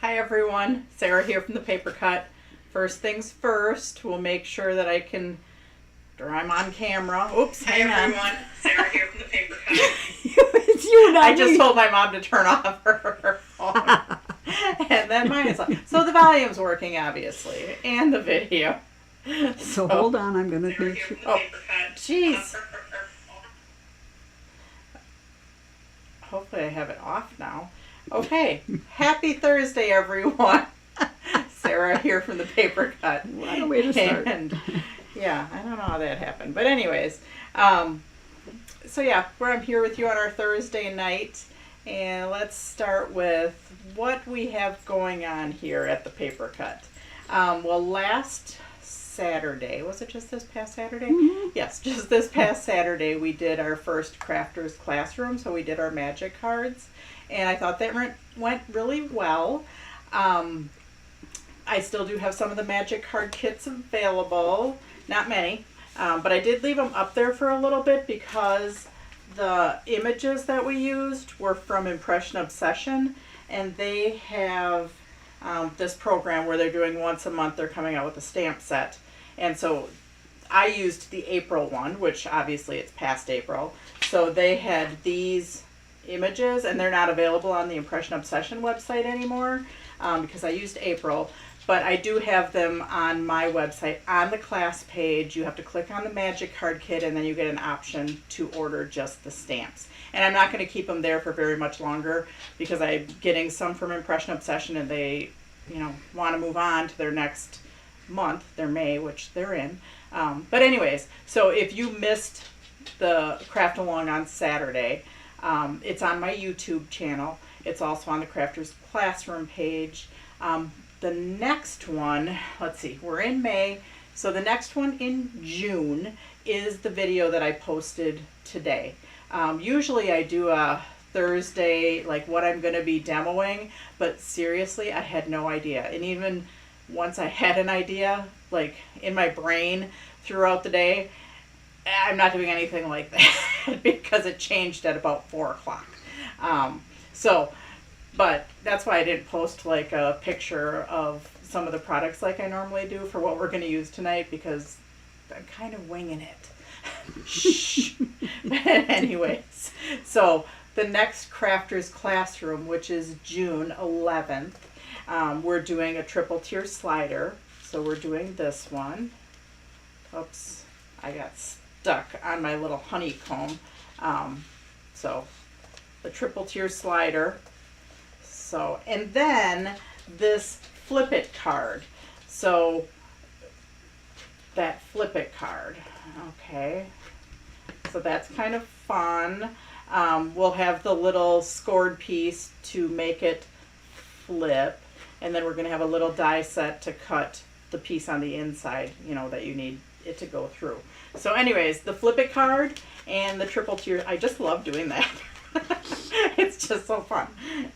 Hi everyone, Sarah here from the Paper Cut. First things first, we'll make sure that I'm on camera. Oops, Hi hang on. everyone, Sarah here from the Paper Cut. It's you, not I just me. told my mom to turn off her phone. And then mine is on. So the volume's working obviously, and the video. So hold on, I'm going to Sarah make here sure. from the Oh, Paper Cut. jeez. Hopefully I have it off now. Okay, happy Thursday everyone. Sarah here from the Paper Cut. What a way to start. And yeah, I don't know how that happened. But anyways, I'm here with you on our Thursday night. And let's start with what we have going on here at the Paper Cut. Last Saturday, was it just this past Saturday? Mm-hmm. Yes, just this past Saturday we did our first Crafters Classroom. So we did our magic cards. And I thought that went really well. I still do have some of the magic card kits available. Not many, but I did leave them up there for a little bit because the images that we used were from Impression Obsession, and they have this program where they're doing once a month, they're coming out with a stamp set. And so I used the April one, which obviously it's past April. So they had these images, and they're not available on the Impression Obsession website anymore because I used April. But I do have them on my website on the class page. You have to click on the magic card kit, and then you get an option to order just the stamps. And I'm not going to keep them there for very much longer because I'm getting some from Impression Obsession, and they, want to move on to their next month, their May, which they're in. But anyways, so if you missed the Craft Along on Saturday, it's on my YouTube channel. It's also on the Crafters Classroom page. The next one, let's see, we're in May. So the next one in June is the video that I posted today. Usually I do a Thursday, like what I'm going to be demoing, but seriously, I had no idea. And even once I had an idea, like in my brain throughout the day, I'm not doing anything like that because it changed at about 4 o'clock. But that's why I didn't post like a picture of some of the products like I normally do for what we're going to use tonight because I'm kind of winging it. Shh. But anyways, so the next Crafters Classroom, which is June 11th, we're doing a triple tier slider. So we're doing this one. Oops, I got stuck on my little honeycomb. So the triple tier slider. So, and then this Flip It card. So that Flip It card. Okay. So that's kind of fun. We'll have the little scored piece to make it flip. And then we're going to have a little die set to cut the piece on the inside, that you need it to go through. So anyways, the Flip It card and the triple tier, I just love doing that. It's just so fun.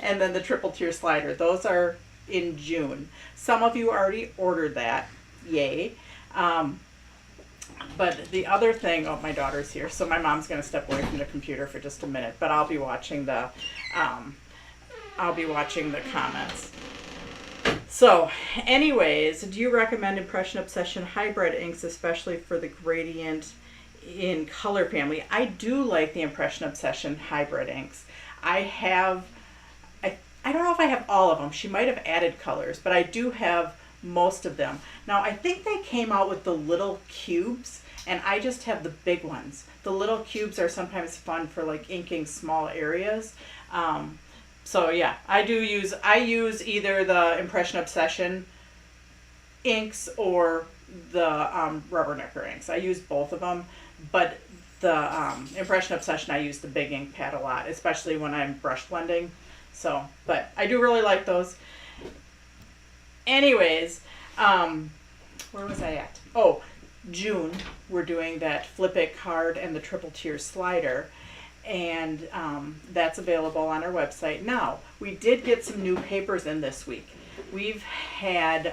And then the triple tier slider, those are in June. Some of you already ordered that, yay. But the other thing, my daughter's here, so my mom's going to step away from the computer for just a minute, but I'll be watching the comments. So anyways, do you recommend Impression Obsession hybrid inks, especially for the gradient in color family? I do like the Impression Obsession hybrid inks. I don't know if I have all of them. She might have added colors, but I do have most of them. Now I think they came out with the little cubes, and I just have the big ones. The little cubes are sometimes fun for like inking small areas. So yeah, I use either the Impression Obsession inks or the Rubbernecker inks. I use both of them, but the Impression Obsession, I use the big ink pad a lot, especially when I'm brush blending. So, but I do really like those. Anyways, where was I at? Oh, June, we're doing that Flip It card and the triple tier slider. And that's available on our website. Now, we did get some new papers in this week. We've had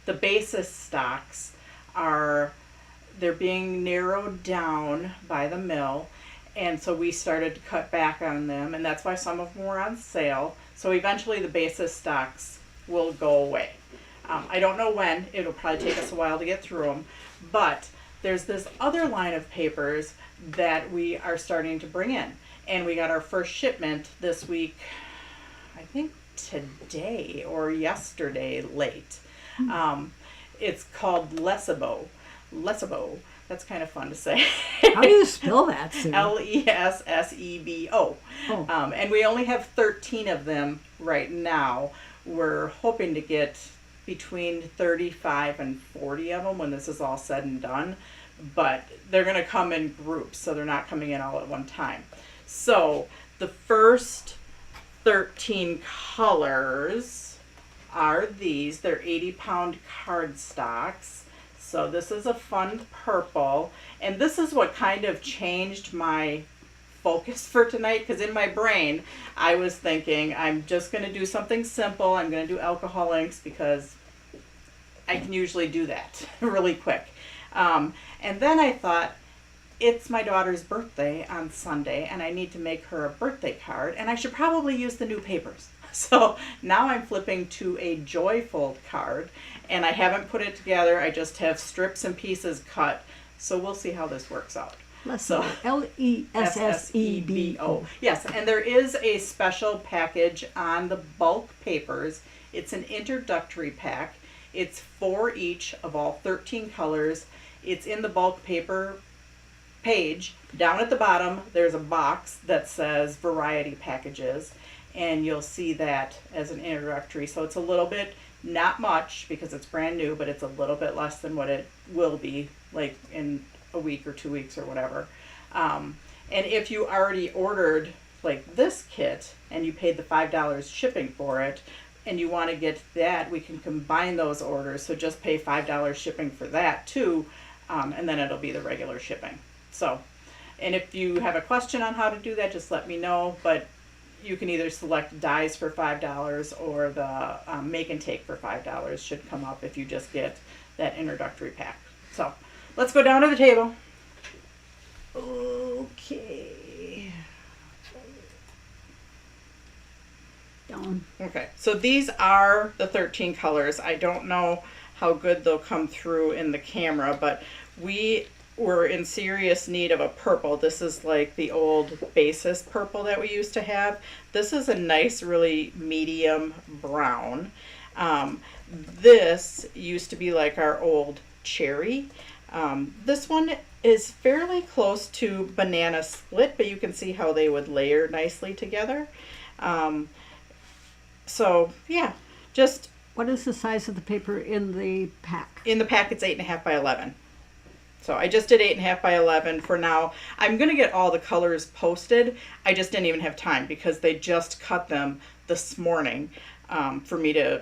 the basis stocks they're being narrowed down by the mill, And so we started to cut back on them, and that's why some of them were on sale. So eventually the basis stocks will go away. I don't know when. It'll probably take us a while to get through them. But there's this other line of papers that we are starting to bring in. And we got our first shipment this week, I think today or yesterday late. It's called Lesebo. Lesebo. That's kind of fun to say. How do you spell that, Sue? Lessebo. Oh. And we only have 13 of them right now. We're hoping to get between 35 and 40 of them when this is all said and done. But they're going to come in groups, so they're not coming in all at one time. So the first 13 colors are these. They're 80-pound cardstocks. So this is a fun purple, and this is what kind of changed my focus for tonight, because in my brain I was thinking I'm just going to do something simple. I'm going to do alcohol inks because I can usually do that really quick. And then I thought, it's my daughter's birthday on Sunday, and I need to make her a birthday card, and I should probably use the new papers. So now I'm flipping to a Joyfold card, and I haven't put it together. I just have strips and pieces cut. So we'll see how this works out. Lessebo. Lessebo. Yes, and there is a special package on the bulk papers. It's an introductory pack. It's 4 each of all 13 colors. It's in the bulk paper page. Down at the bottom, there's a box that says variety packages, and you'll see that as an introductory. So it's a little bit, not much because it's brand new, but it's a little bit less than what it will be like in a week or 2 weeks or whatever. And if you already ordered like this kit and you paid the $5 shipping for it, and you want to get that, we can combine those orders. So just pay $5 shipping for that too, and then it'll be the regular shipping. So, and if you have a question on how to do that, just let me know. But you can either select dies for $5 or the make and take for $5 should come up if you just get that introductory pack. So let's go down to the table. Okay. Down. Okay, so these are the 13 colors. I don't know how good they'll come through in the camera, but we were in serious need of a purple. This is like the old basis purple that we used to have. This is a nice, really medium brown. This used to be like our old cherry. This one is fairly close to banana split, but you can see how they would layer nicely together. So yeah, just What is the size of the paper in the pack? in the pack it's 8.5 by 11. So I just did 8.5 by 11 for now. I'm gonna get all the colors posted. I just didn't even have time because they just cut them this morning for me to,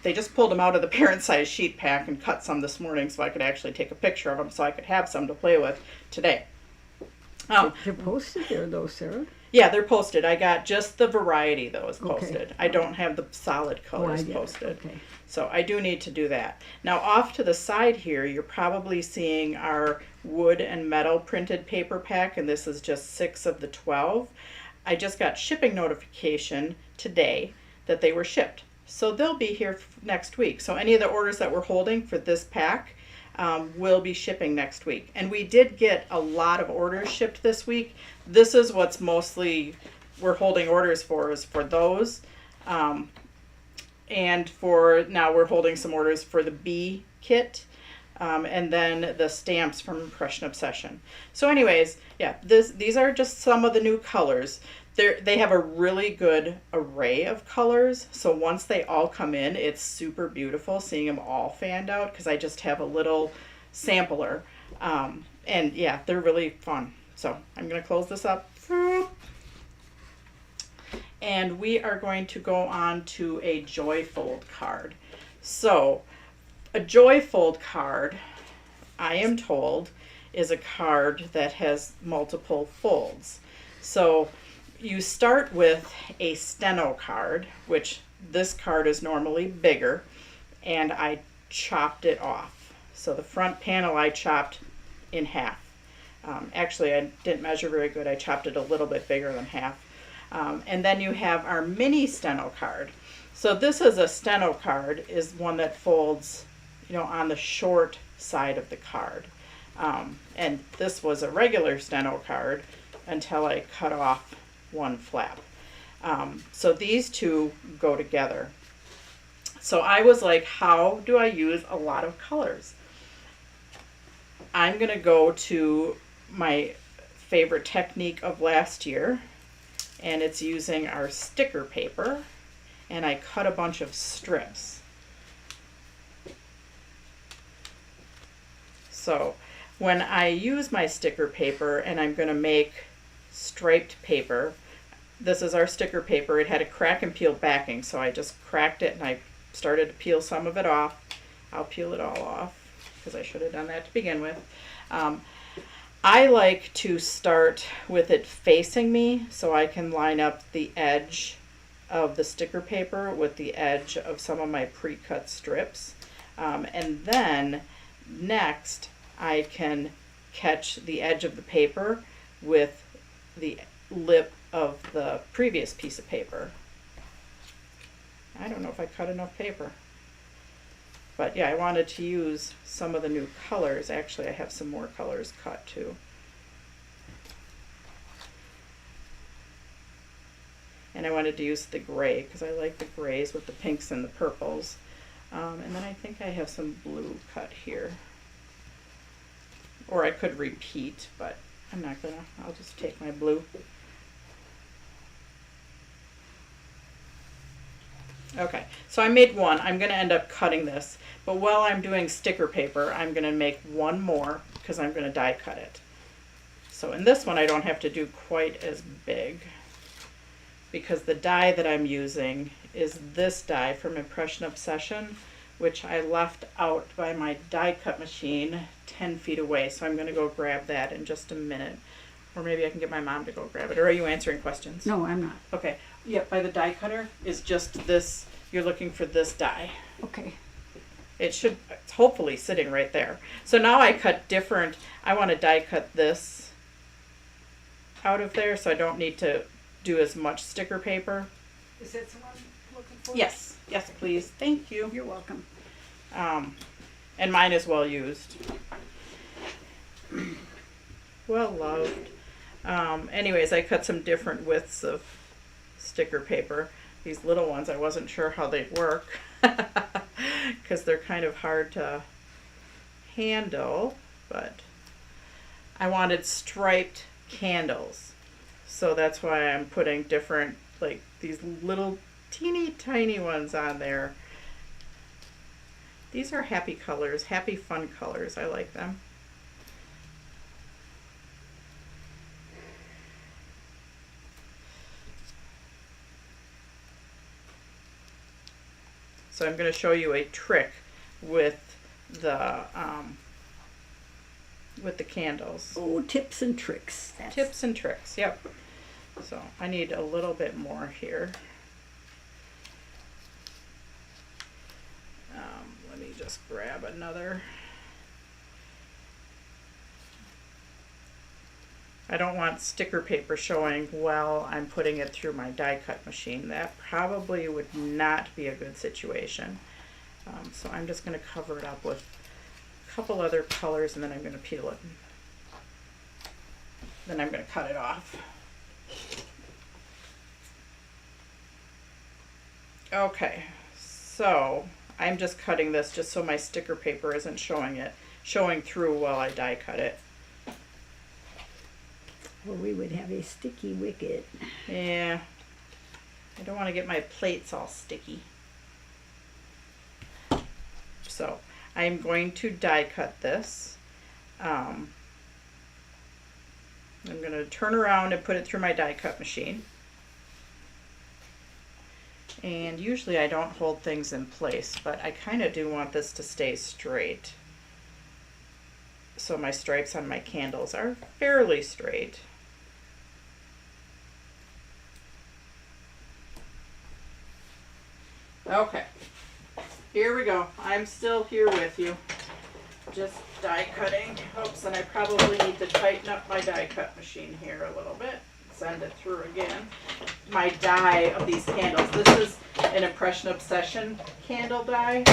they just pulled them out of the parent size sheet pack and cut some this morning so I could actually take a picture of them so I could have some to play with today. They're posted there, though, Sarah. Yeah, they're posted. I got just the variety that was Okay. posted. I don't have the solid colors I get it. posted. Okay. So I do need to do that. Now off to the side here, you're probably seeing our wood and metal printed paper pack, and this is just 6 of the 12. I just got shipping notification today that they were shipped. So they'll be here next week. So any of the orders that we're holding for this pack will be shipping next week. And we did get a lot of orders shipped this week. This is what's mostly we're holding orders for, is for those. And for now we're holding some orders for the B kit. And then the stamps from Impression Obsession. So anyways, yeah, these are just some of the new colors. They have a really good array of colors. So once they all come in, it's super beautiful seeing them all fanned out because I just have a little sampler. And yeah, they're really fun. So I'm going to close this up. And we are going to go on to a Joyfold card. So a Joyfold card, I am told, is a card that has multiple folds. So you start with a steno card, which this card is normally bigger, and I chopped it off. So the front panel I chopped in half. Actually, I didn't measure very good. I chopped it a little bit bigger than half. And then you have our mini steno card. So this is a steno card, is one that folds, on the short side of the card. And this was a regular steno card until I cut off one flap. So these two go together. So I was like, how do I use a lot of colors? I'm going to go to my favorite technique of last year, and it's using our sticker paper, and I cut a bunch of strips. So when I use my sticker paper and I'm going to make striped paper, this is our sticker paper. It had a crack and peel backing, so I just cracked it and I started to peel some of it off. I'll peel it all off because I should have done that to begin with. I like to start with it facing me so I can line up the edge of the sticker paper with the edge of some of my pre-cut strips. And then next I can catch the edge of the paper with the lip of the previous piece of paper. I don't know if I cut enough paper. But yeah, I wanted to use some of the new colors. Actually, I have some more colors cut too. And I wanted to use the gray because I like the grays with the pinks and the purples. And then I think I have some blue cut here. Or I could repeat, but I'm not gonna. I'll just take my blue. Okay, so I made one. I'm going to end up cutting this. But while I'm doing sticker paper, I'm going to make one more because I'm going to die cut it. So in this one, I don't have to do quite as big because the die that I'm using is this die from Impression Obsession, which I left out by my die cut machine 10 feet away. So I'm going to go grab that in just a minute. Or maybe I can get my mom to go grab it. Or are you answering questions? No, I'm not. Okay. Yep, by the die cutter is just this. You're looking for this die. Okay. It's hopefully sitting right there. So now I cut different. I want to die cut this out of there so I don't need to do as much sticker paper. Is that the one I'm looking for? Yes. Yes, please. Thank you. You're welcome. And mine is well used. Well loved. Anyways, I cut some different widths of sticker paper. These little ones, I wasn't sure how they'd work because they're kind of hard to handle, but I wanted striped candles. So that's why I'm putting different, like these little teeny tiny ones on there. These are happy colors, happy fun colors. I like them. So I'm going to show you a trick with the candles. Oh, tips and tricks. Tips and tricks, yep. So I need a little bit more here. Let me just grab another. I don't want sticker paper showing while I'm putting it through my die cut machine. That probably would not be a good situation. So I'm just going to cover it up with a couple other colors and then I'm going to peel it. Then I'm going to cut it off. Okay, so I'm just cutting this just so my sticker paper isn't showing through while I die cut it. Or we would have a sticky wicket. Yeah, I don't want to get my plates all sticky. So I'm going to die cut this. I'm going to turn around and put it through my die cut machine. And usually I don't hold things in place, but I kind of do want this to stay straight. So my stripes on my candles are fairly straight. Okay, here we go. I'm still here with you. Just die cutting. Oops, and I probably need to tighten up my die cut machine here a little bit. Send it through again. My die of these candles. This is an Impression Obsession candle die.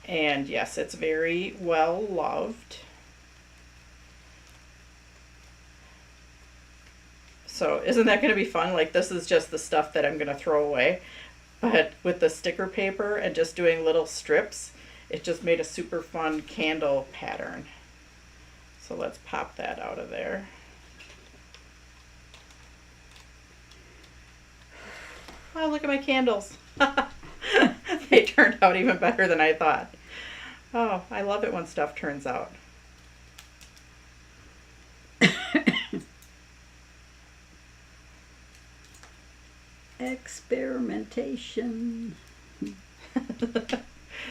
And yes, it's very well loved. So isn't that going to be fun? Like, this is just the stuff that I'm going to throw away. But with the sticker paper and just doing little strips, it just made a super fun candle pattern. So let's pop that out of there. Oh, look at my candles. They turned out even better than I thought. Oh, I love it when stuff turns out. Experimentation.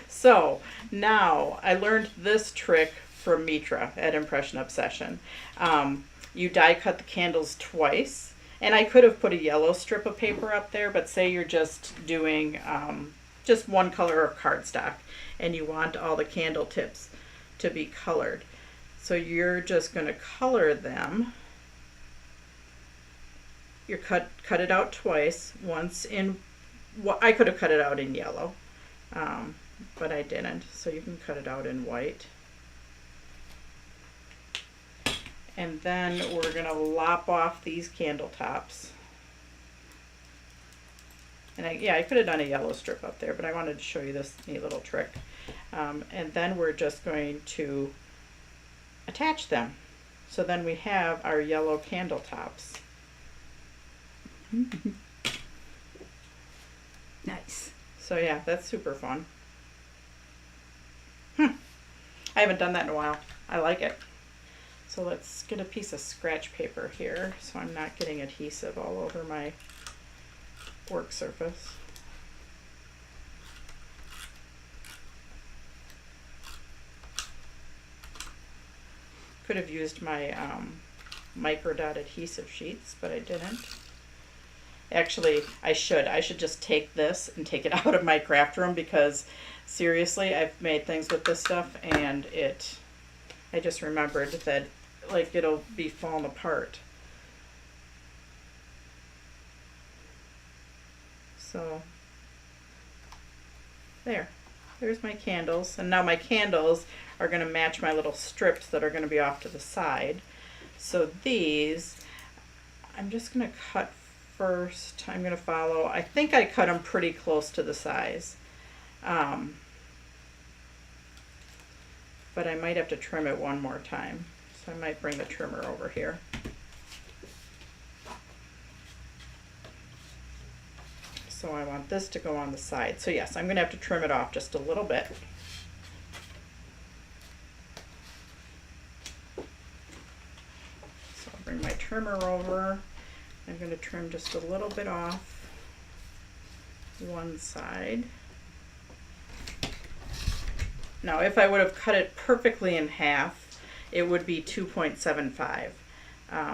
So now I learned this trick from Mitra at Impression Obsession. You die cut the candles twice, and I could have put a yellow strip of paper up there, but say you're just doing just one color of cardstock and you want all the candle tips to be colored. So you're just going to color them. You cut it out twice, once in, I could have cut it out in yellow, but I didn't. So you can cut it out in white. And then we're going to lop off these candle tops. And I could have done a yellow strip up there, but I wanted to show you this neat little trick. And then we're just going to attach them. So then we have our yellow candle tops. Nice. So yeah, that's super fun. I haven't done that in a while. I like it. So let's get a piece of scratch paper here so I'm not getting adhesive all over my work surface. Could have used my micro dot adhesive sheets, but I didn't. Actually, I should just take this and take it out of my craft room, because seriously, I've made things with this stuff and I just remembered that, like, it'll be falling apart. So there's my candles, and now my candles are going to match my little strips that are going to be off to the side. So these I'm just going to cut first. I'm going to follow, I think I cut them pretty close to the size, but I might have to trim it one more time, so I might bring the trimmer over here. So I want this to go on the side. So yes, I'm going to have to trim it off just a little bit. So I'll bring my trimmer over. I'm going to trim just a little bit off one side. Now, if I would have cut it perfectly in half, it would be 2.75,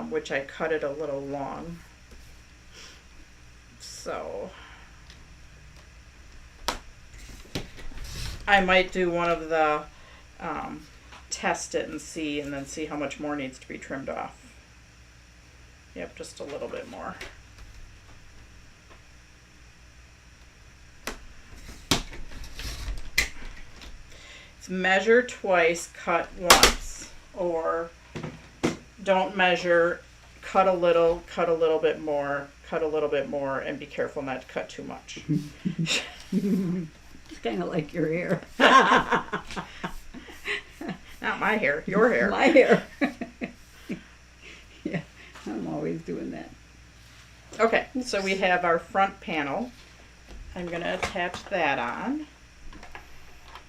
which I cut it a little long. So I might do one of the test it and then see how much more needs to be trimmed off. Yep, just a little bit more. It's measure twice, cut once, or don't measure, cut a little bit more, cut a little bit more, and be careful not to cut too much. It's kind of like your hair. Not my hair, your hair. My hair. Yeah, I'm always doing that. Okay, so we have our front panel. I'm going to attach that on.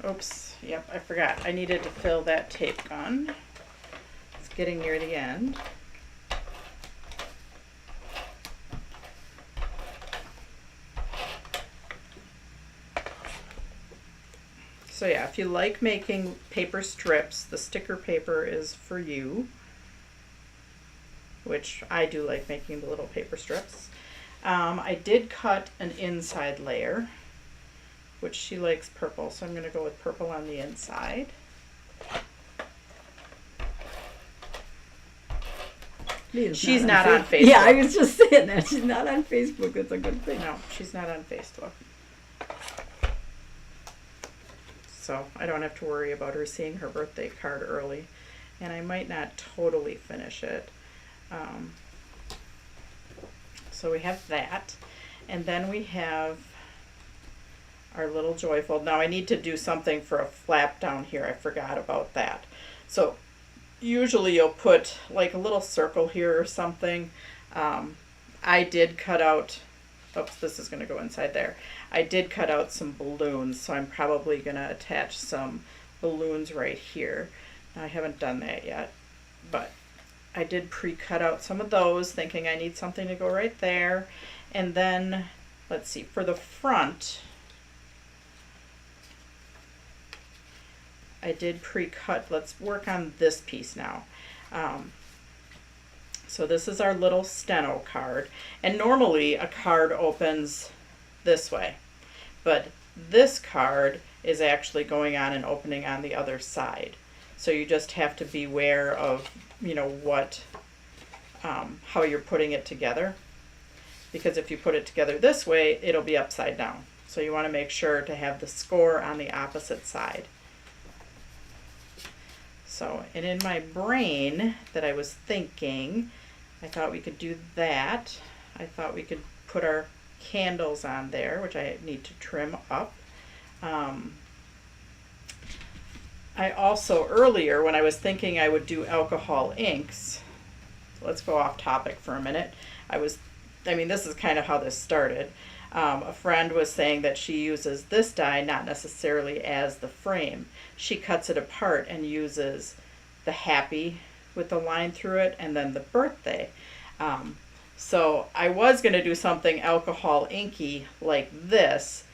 Oops, yep, I forgot. I needed to fill that tape gun. It's getting near the end. So yeah, if you like making paper strips, the sticker paper is for you, which I do like making the little paper strips. I did cut an inside layer. which she likes purple, so I'm going to go with purple on the inside. Leah's She's not on Facebook. Yeah, I Facebook. was just saying that. She's not on Facebook. It's a good thing. No, she's not on Facebook. So I don't have to worry about her seeing her birthday card early. And I might not totally finish it. So we have that. And then we have our little joyful. Now I need to do something for a flap down here. I forgot about that. So usually you'll put like a little circle here or something. I did cut out, oops, this is going to go inside there. I did cut out some balloons, so I'm probably going to attach some balloons right here. I haven't done that yet, but I did pre-cut out some of those, thinking I need something to go right there. And then, let's see, for the front, I did pre-cut. Let's work on this piece now. So this is our little steno card. And normally a card opens this way, but this card is actually going on and opening on the other side. So you just have to be aware of, you know, what, how you're putting it together. Because if you put it together this way, it'll be upside down. So you want to make sure to have the score on the opposite side. So, and in my brain that I was thinking, I thought we could do that. I thought we could put our candles on there, which I need to trim up. I also, earlier when I was thinking I would do alcohol inks, so let's go off topic for a minute. This is kind of how this started. A friend was saying that she uses this die not necessarily as the frame. She cuts it apart and uses the happy with the line through it and then the birthday. So I was going to do something alcohol inky like this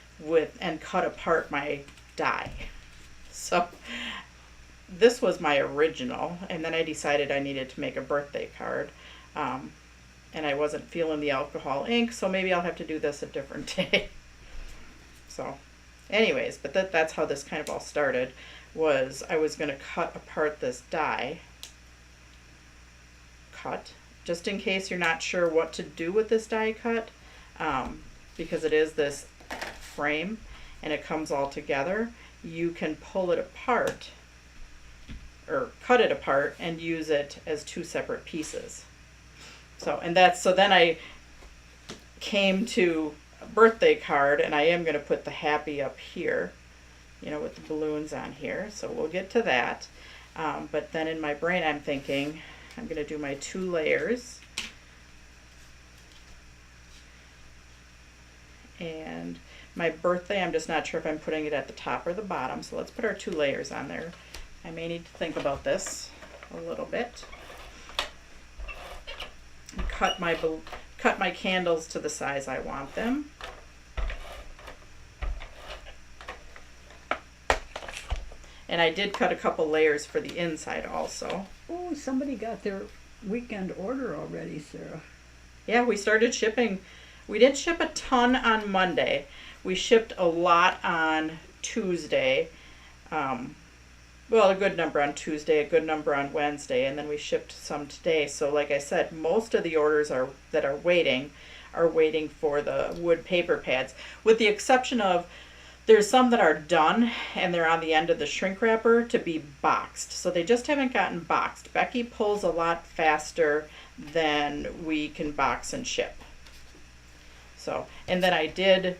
and cut apart my die. So this was my original, and then I decided I needed to make a birthday card. And I wasn't feeling the alcohol ink, so maybe I'll have to do this a different day. So anyways, but that's how this kind of all started, was I was going to cut apart this die. Just in case you're not sure what to do with this die cut, because it is this frame and it comes all together, you can pull it apart or cut it apart and use it as two separate pieces. So then I came to a birthday card, and I am going to put the happy up here, you know, with the balloons on here. So we'll get to that. But then in my brain, I'm thinking I'm going to do my 2 layers. And my birthday, I'm just not sure if I'm putting it at the top or the bottom. So let's put our 2 layers on there. I may need to think about this a little bit. Cut my candles to the size I want them. And I did cut a couple layers for the inside also. Oh, somebody got their weekend order already, Sarah. Yeah, we started shipping. We didn't ship a ton on Monday. We shipped a lot on Tuesday. Well, a good number on Tuesday, a good number on Wednesday, and then we shipped some today. So like I said, most of the orders that are waiting for the wood paper pads, with the exception of there's some that are done and they're on the end of the shrink wrapper to be boxed. So they just haven't gotten boxed. Becky pulls a lot faster than we can box and ship. So, and then I did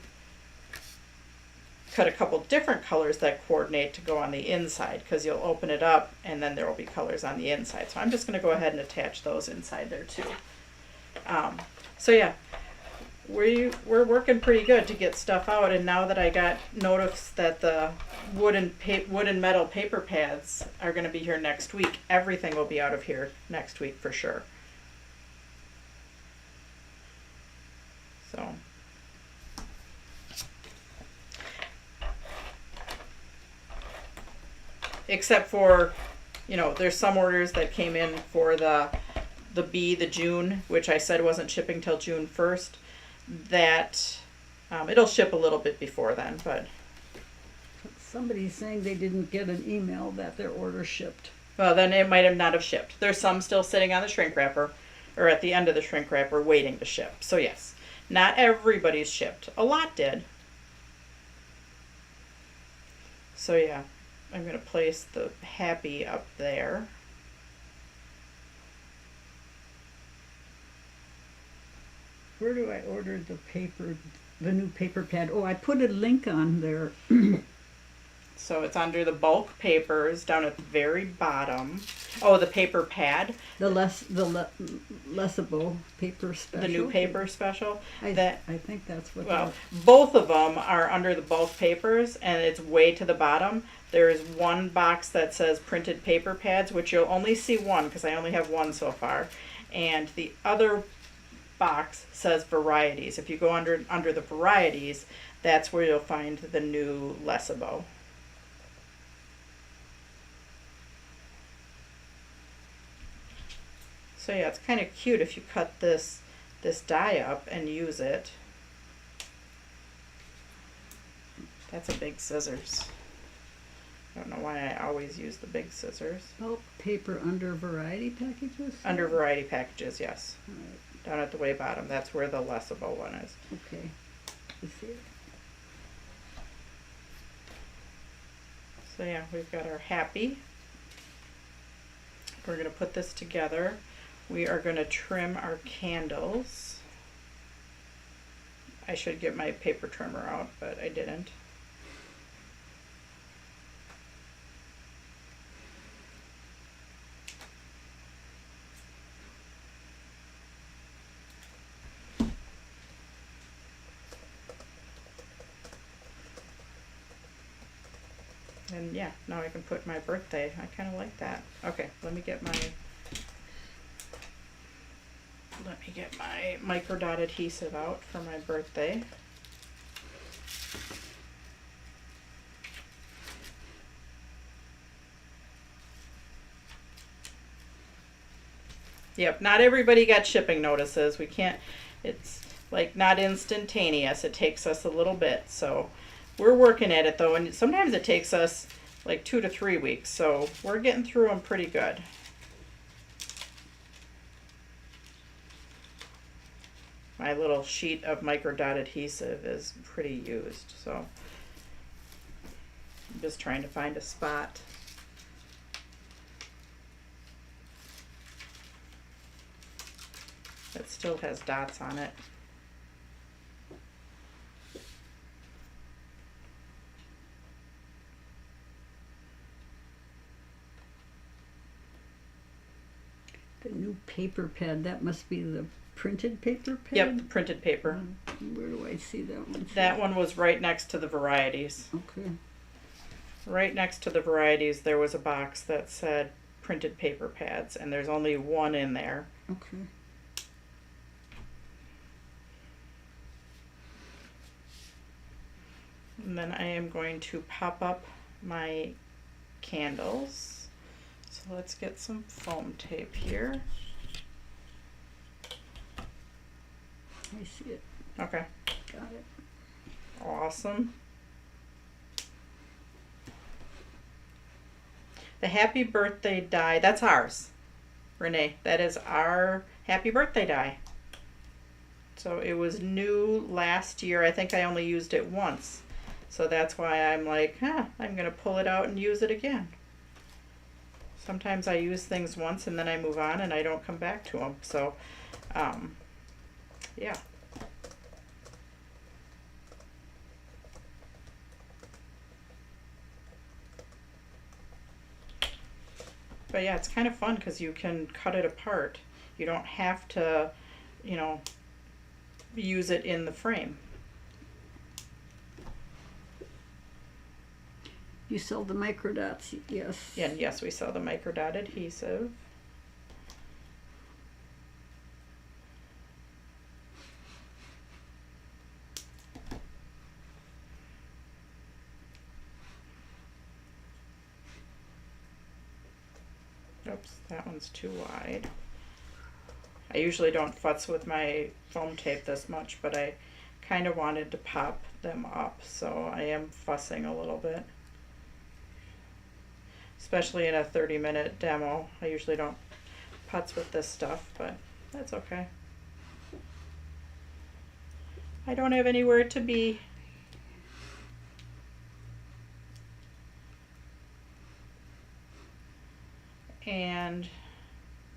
cut a couple different colors that coordinate to go on the inside, because you'll open it up and then there will be colors on the inside. So I'm just going to go ahead and attach those inside there too. So yeah, we're working pretty good to get stuff out. And now that I got notice that the wood and metal paper pads are going to be here next week, everything will be out of here next week for sure. So. Except for, you know, there's some orders that came in for the June, which I said wasn't shipping till June 1st. That it'll ship a little bit before then, but Somebody's saying they didn't get an email that their order shipped. Well, then it might have not have shipped. There's some still sitting on the shrink wrapper, or at the end of the shrink wrapper waiting to ship. So yes, not everybody's shipped. A lot did. So yeah, I'm going to place the happy up there. Where do I order the new paper pad? Oh, I put a link on there. So it's under the bulk papers down at the very bottom. Oh, the paper pad, Lessable paper special. the new paper special. I that think that's what. Well, both of them are under the bulk papers, and it's way to the bottom. There is one box that says printed paper pads, which you'll only see one because I only have one so far, and the other box says varieties. If you go under the varieties, that's where you'll find the new Lessable. So yeah, it's kind of cute if you cut this die up and use it. That's a big scissors. I don't know why I always use the big scissors. Bulk paper under variety packages? Under variety packages, yes. All right. Down at the way bottom, that's where the Lessable one is. Okay. I see it. So yeah, we've got our happy. We're going to put this together. We are going to trim our candles. I should get my paper trimmer out, but I didn't. And yeah, now I can put my birthday. I kind of like that. Okay, let me get my micro dot adhesive out for my birthday. Yep, not everybody got shipping notices. We can't, it's like not instantaneous. It takes us a little bit. So we're working at it though. And sometimes it takes us like 2 to 3 weeks. So we're getting through them pretty good. My little sheet of micro dot adhesive is pretty used. So I'm just trying to find a spot. It still has dots on it. The new paper pad, that must be the printed paper pad? Yep, the printed paper. Where do I see that one? That one was right next to the varieties. Okay. Right next to the varieties there was a box that said printed paper pads, and there's only one in there. Okay. And then I am going to pop up my candles. So let's get some foam tape here. I see it. Okay, Got it. awesome. The happy birthday die, that's ours. Renee, that is our happy birthday die. So it was new last year. I think I only used it once. So that's why I'm like, I'm going to pull it out and use it again. Sometimes I use things once and then I move on and I don't come back to them. So, yeah. But yeah, it's kind of fun because you can cut it apart. You don't have to, use it in the frame. You sell the microdots, yes. Yeah, and yes, we sell the micro dot adhesive. Oops, that one's too wide. I usually don't futz with my foam tape this much, but I kind of wanted to pop them up, so I am fussing a little bit. especially in a 30-minute demo. I usually don't putz with this stuff, but that's okay. I don't have anywhere to be. And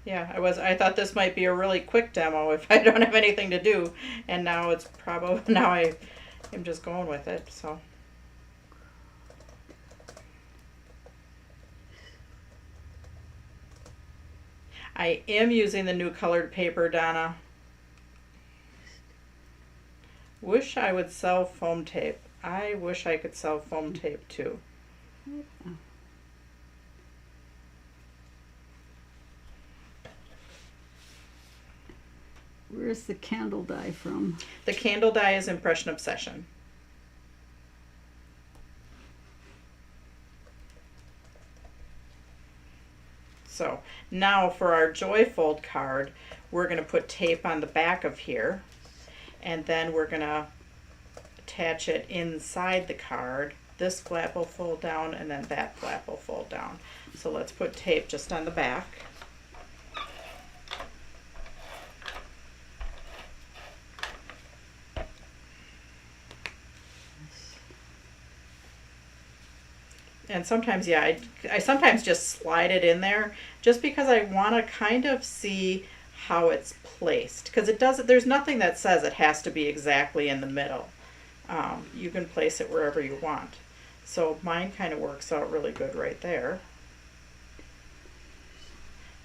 yeah, I thought this might be a really quick demo if I don't have anything to do, and now it's probably, now I am just going with it, so. I am using the new colored paper, Donna. Wish I would sell foam tape. I wish I could sell foam tape too. Where's the candle dye from? The candle dye is Impression Obsession. So now for our Joyfold card, we're going to put tape on the back of here, and then we're going to attach it inside the card. This flap will fold down, and then that flap will fold down. So let's put tape just on the back. And sometimes, yeah, I sometimes just slide it in there just because I want to kind of see how it's placed. Because it doesn't, there's nothing that says it has to be exactly in the middle. You can place it wherever you want. So mine kind of works out really good right there.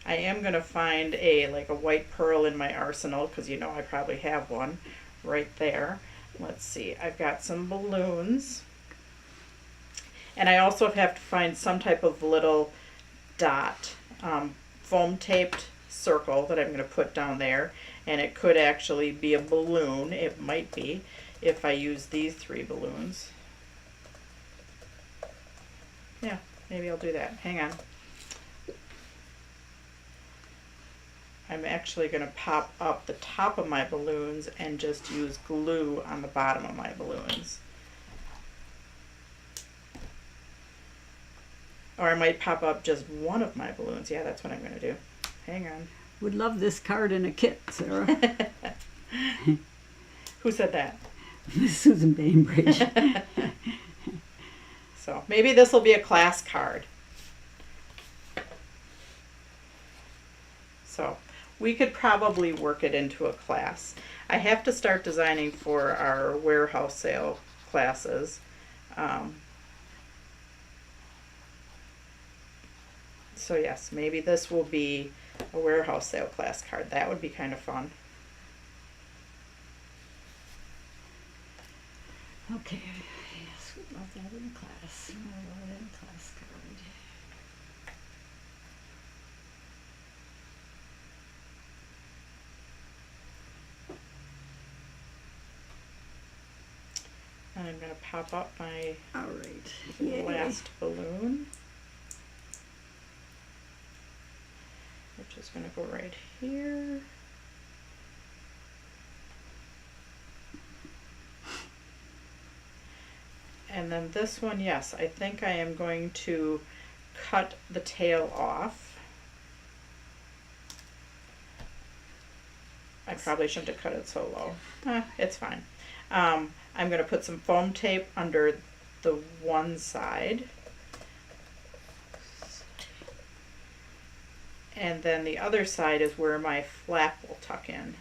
I am going to find like a white pearl in my arsenal, because you know I probably have one right there. Let's see, I've got some balloons. And I also have to find some type of little dot, foam taped circle that I'm going to put down there. And it could actually be a balloon. It might be if I use these 3 balloons. Yeah, maybe I'll do that. Hang on. I'm actually going to pop up the top of my balloons and just use glue on the bottom of my balloons. Or I might pop up just one of my balloons. Yeah, that's what I'm going to do. Hang on. Would love this card in a kit, Sarah. Who said that? Susan Bainbridge. So maybe this will be a class card. So we could probably work it into a class. I have to start designing for our warehouse sale classes. So yes, maybe this will be a warehouse sale class card. That would be kind of fun. Okay, yes, we'd love that in class. I love that in class card. And I'm going to pop up my All right. Yay. last balloon, which is going to go right here. And then this one, yes, I think I am going to cut the tail off. I probably shouldn't have cut it so low. It's fine. I'm going to put some foam tape under the one side. And then the other side is where my flap will tuck in.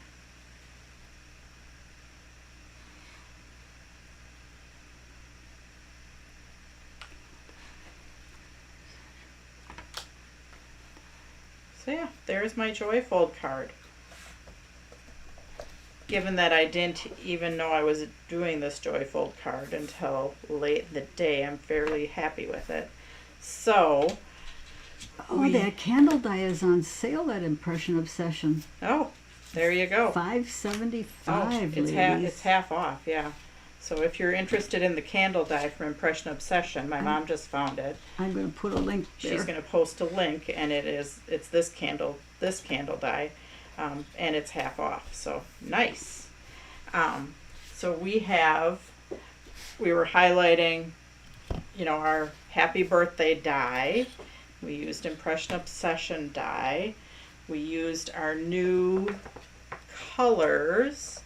So yeah, there's my Joyfold card. Given that I didn't even know I was doing this Joyfold card until late in the day, I'm fairly happy with it. So, Oh, that candle dye is on sale at Impression Obsession. oh, there you go. $5.75, It's ladies. half off, yeah. So if you're interested in the candle dye from Impression Obsession, my mom just found it. I'm going to put a link there. She's going to post a link, and it's this candle dye, and it's half off. So nice. So we were highlighting, our happy birthday die, We used Impression Obsession dye. We used our new colors,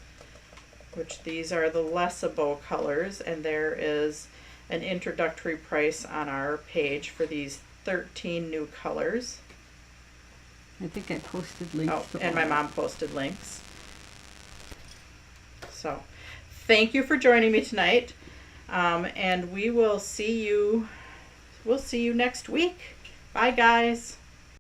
which these are the Lesabo colors, and there is an introductory price on our page for these 13 new colors. I think I posted links. Oh, to and all my mom posted links. So, thank you for joining me tonight, and we'll see you next week. Bye, guys.